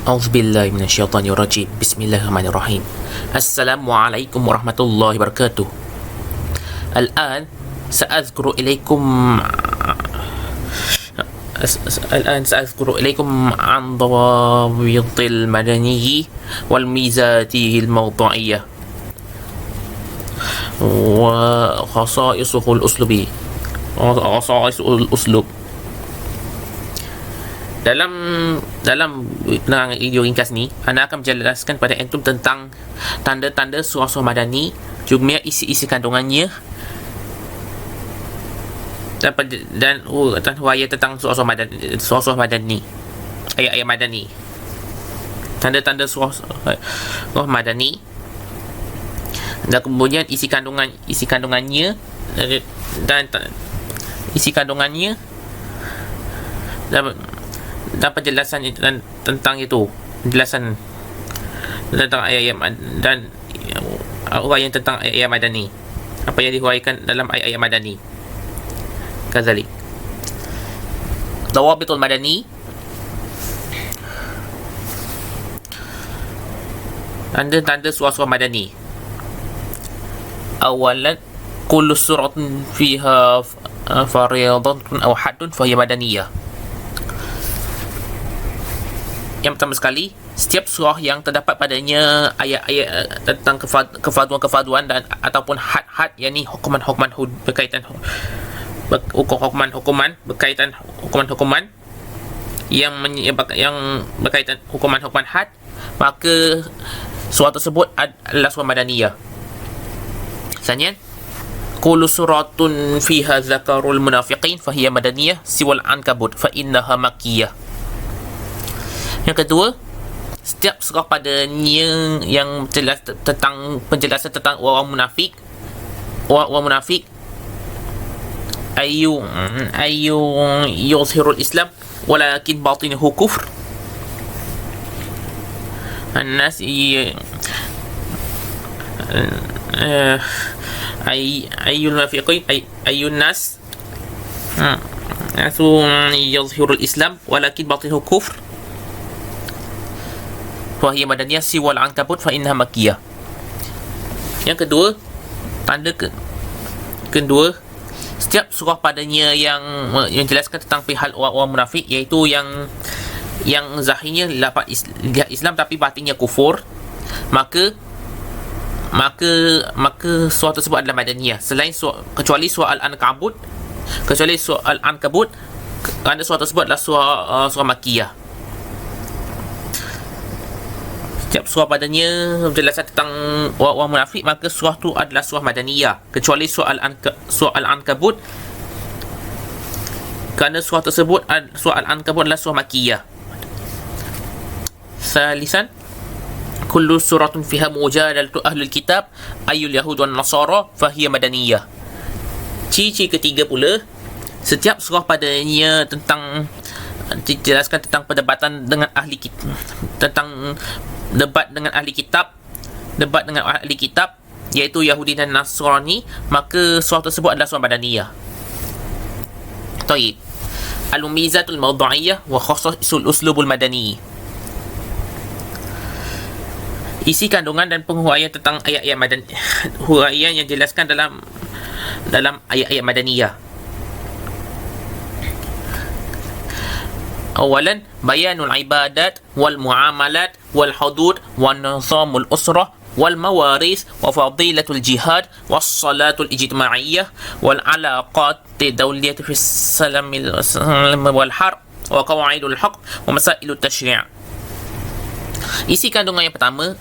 A'udzubillahi minasyaitonirrajim. Bismillahirrahmanirrahim. Assalamualaikum warahmatullahi wabarakatuh. Al-an sa'azkuru ilaikum an dawabitil madaniyyi wal mizatihil mawdu'iyyah wa khasa'isuhul uslubi khasa'isuhul uslub. Dalam video ringkas ni, Ana akan menjelaskan kepada antum tentang tanda-tanda surah-surah madani, juga isi-isi kandungannya dan huraian tentang surah-surah madani, ayat-ayat madani, tanda-tanda surah madani, dan kemudian isi kandungannya dan penjelasan tentang itu, penjelasan tentang ayat-ayat dan huraian tentang ayat-ayat madani, apa yang dihuraikan dalam ayat-ayat madani. Kadzalik dawabitul madani, tanda-tanda surah-surah madani. Awalan, kullu suratin fiha fariidatun aw haddun fahiya madaniyah. Yang pertama sekali, setiap surah yang terdapat padanya ayat-ayat tentang kefarduan dan ataupun had-had, yakni hukuman-hukuman berkaitan hukuman-hukuman yang berkaitan hukuman-hukuman had, maka surah tersebut adalah surah madaniyah. Misalnya, kullu suratun fiha zakarul munafiqin fahiya madaniyah siwal ankabut fa innaha makkiyah. Yang kedua, setiap surah padanya yang jelas tentang penjelasan tentang orang munafik ayu yuzhirul Islam walakin batinuhu kufr. An-nas ayyul munafiqin ayyun nas yuzhirul Islam walakin batinuhu kufr fahiya madaniyah siwal ankabut fa innaha makkiyah. Yang kedua, tanda kedua, setiap surah padanya yang menjelaskan tentang pihak orang munafik, iaitu yang zahirnya lihat Islam tapi batinnya kufur, maka surah tersebut adalah madaniyah, kecuali surah Al-Ankabut, kerana surah tersebut adalah surah makkiyah. Setiap surah padanya menjelaskan tentang orang munafik, maka surah tu adalah surah madaniyah, kecuali surah Al-Ankabut, kerana surah Al-Ankabut adalah surah makkiyah. Salisan, kullu suratun fiha mujadalatu ahlul kitab ayyul yahud wan nasara fahiya madaniyah. Ciri ketiga pula, setiap surah padanya tentang dijelaskan tentang perdebatan dengan ahli kitab, tentang debat dengan ahli kitab, iaitu Yahudi dan Nasrani, maka surah tersebut adalah surah madaniyah. Taib. Al-Mumizatul Mawdu'iyyah wa Khassa'isul Uslubul Madani. Isi kandungan dan penghuraian tentang ayat-ayat madani, huraian yang dijelaskan dalam ayat-ayat madaniyah. Awalan, bayanul ibadat wal muamalat wal hudud wan nizamul usrah wal mawaris wa fadilatul jihad was salatul ijtima'iyyah wal alaqat dawliyah fi salam wal harb wa qawaidul haqq wa masailut tashri'. Isi kandungan yang pertama,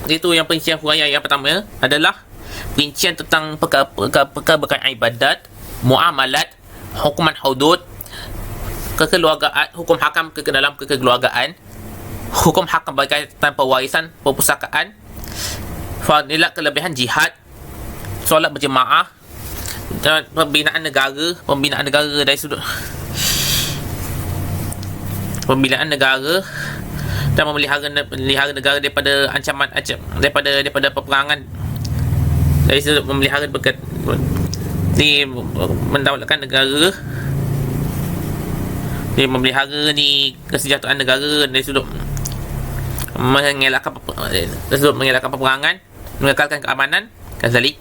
iaitu yang perincian huraian yang pertama adalah perincian tentang perkara berkaitan ibadat, muamalat, hukuman hudud, kekeluargaan, hukum hakam dalam kekeluargaan, hukum hakam berkaitan pewarisan, perpustakaan, fadilat kelebihan jihad, solat berjemaah, dan pembinaan negara dari sudut pembinaan negara dan memelihara negara daripada ancaman daripada peperangan, dari sudut memelihara mendaulatkan negara, dia memelihara ni kesejahteraan negara dari sudut mengelakkan peperangan, mengekalkan keamanan, kazalik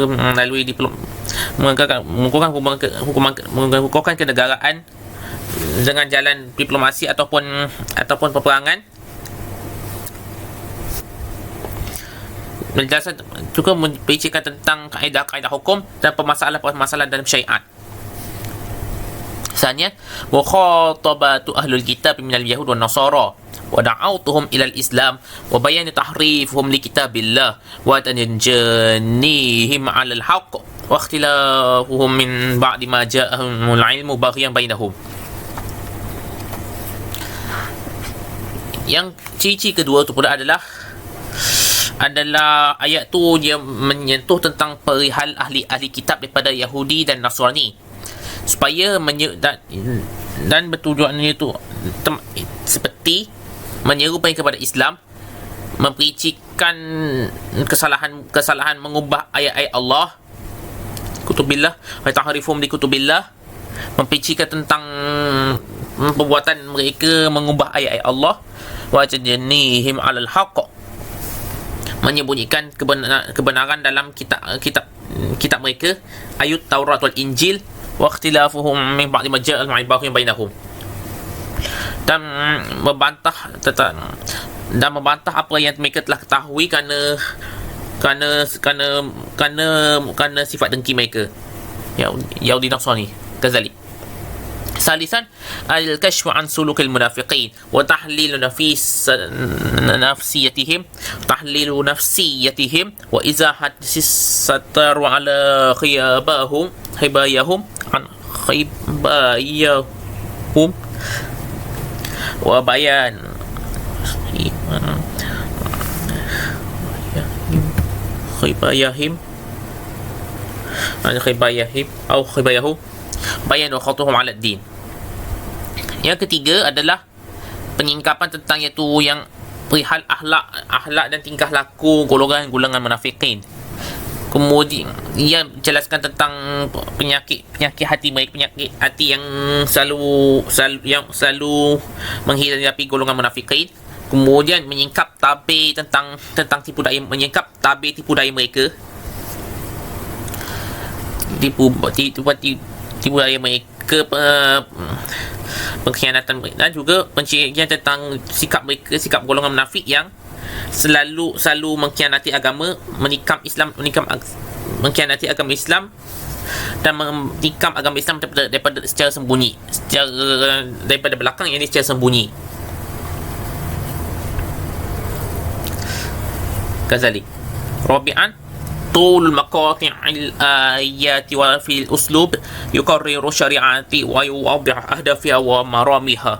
melalui mengukuhkan kenegaraan dengan jalan diplomasi ataupun peperangan. Menjelaskan juga membincangkan tentang kaedah-kaedah hukum dan permasalahan dalam syariat. Misalnya, wa khatabatu ahlul kitab minal yahud wan nasara wa da'awtuhum ila al-islam wa bayan tahrifhum li kitabillah wa tanjanihim 'ala al-haqq wa ikhtilafuhum min ba'di ma ja'ahumul 'ilmu baghyan bainahum. Yang ciri-ciri kedua tu pula adalah ayat tu dia menyentuh tentang perihal ahli kitab daripada Yahudi dan Nasrani, supaya dan bertujuannya itu seperti menyerupai kepada Islam, mempericikan kesalahan mengubah ayat-ayat Allah, kutubillah wa tahrifum li kutubillah, mempericikan tentang perbuatan mereka mengubah ayat-ayat Allah, wa tajnihim 'alal haqq, menyembunyikan kebenaran dalam kitab mereka, ayat Taurat wal Injil, wa ikhtilafuhum min ba'di ma ja'al ma'ibahum bainahum, dan membantah apa yang mereka telah ketahui kerana sifat dengki mereka, Yahudi Nasrani. Kazalik ثالثا الكشف عن سلوك المنافقين وتحليل نفسيتهم وإزاحة الستر على خباياهم وبيان خباياهم bayan wa khatuhum 'ala ad-din. Yang ketiga adalah penyingkapan tentang iaitu yang perihal akhlak dan tingkah laku golongan munafikin. Kemudian ia menjelaskan tentang penyakit hati mereka, penyakit hati yang selalu menghadapi golongan munafikin. Kemudian menyingkap tabir tentang tipu daya mereka, tipu daya mereka, pengkhianatan mereka, dan juga pencirian tentang sikap golongan munafik yang selalu mengkhianati agama, mengkhianati agama Islam dan menikam agama Islam daripada secara sembunyi, daripada belakang, yang ini secara sembunyi. Kazalik Rabi'an طول مقاطع الآيات وفي الأسلوب يقرر شريعة ويوضح أهدافها ومراميها.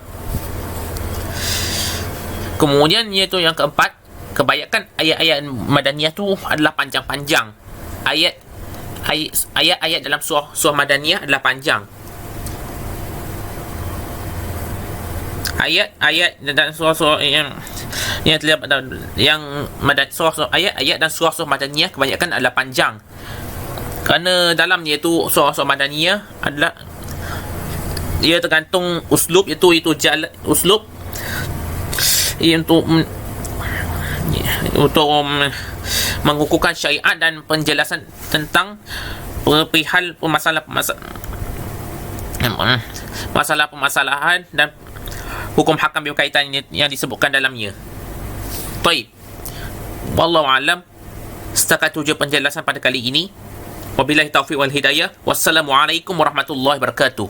Kemudian iaitu yang keempat, kebanyakan ayat-ayat Madaniyah tu adalah panjang-panjang. Ayat-ayat dalam surah Madaniyah adalah panjang. Ayat-ayat dan surah-surah ayat-ayat dan surah-surah Madaniyah kebanyakan adalah panjang, kerana dalam iaitu surah-surah Madaniyah adalah ia tergantung uslub, iaitu jalan uslub untuk mengukuhkan syariat dan penjelasan tentang perihal permasalahan dan hukum hakam berkaitan yang disebutkan dalamnya. Baik, wallahu alam. Setakat tujuh penjelasan pada kali ini. Wabillahi taufiq wal hidayah. Wassalamualaikum warahmatullahi wabarakatuh.